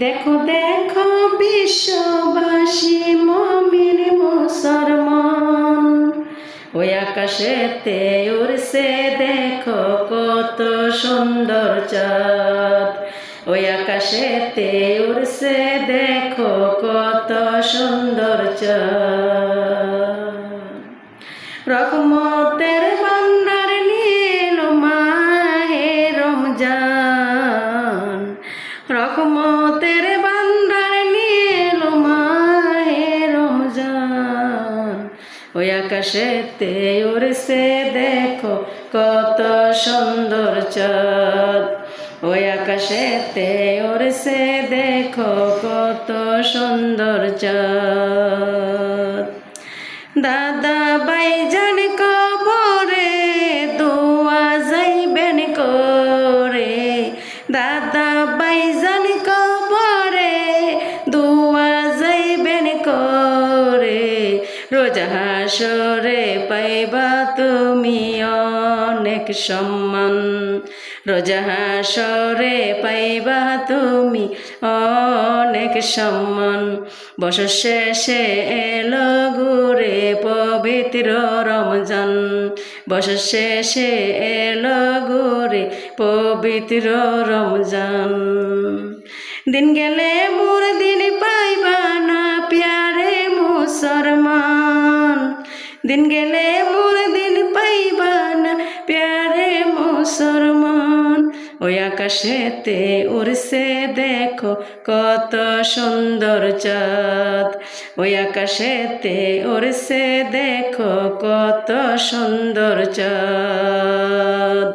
দেখো দেখো বিশ্ববাসী মুমিন মুসলমান, ওই আকাশেতে উড়ছে দেখো কত সুন্দর চাঁদ। ওই আকাশেতে উড়ছে দেখো কত সুন্দর চাঁদ। রহমতের ভান্ডার নীল মাহে রমজান, রহমতের ভান্ডার নীল মাহে রমজান। ওই আকাশেতে উড়ছে দেখো কত সুন্দর চাঁদ। ওই আকাশেতে উড়ছে দেখো কত সুন্দর চাঁদ। দাদা ভাইজান কবরে দোয়া যাইবেন করে, দাদা ভাইজান কবরে দোয়া যাইবেন করে। রোজা হাসরে পাইবা তুমি অনেক সম্মান, রোজা হাসরে পাইবা তুমি অনেক সম্মান। বছর শেষে এলো ঘুরে পবিত্র রমজান, বছর শেষে এলো ঘুরে পবিত্র রমজান। দিন গেলে মোর দিন পাইবা না প্যারে মুসলমান, দিন গেলে মোর দিন পাইবা না প্যারে মুসলমান। ওই আকাশেতে উড়ছে দেখো কত সুন্দর চাঁদ, ওই আকাশেতে উড়ছে দেখো কত সুন্দর চাঁদ।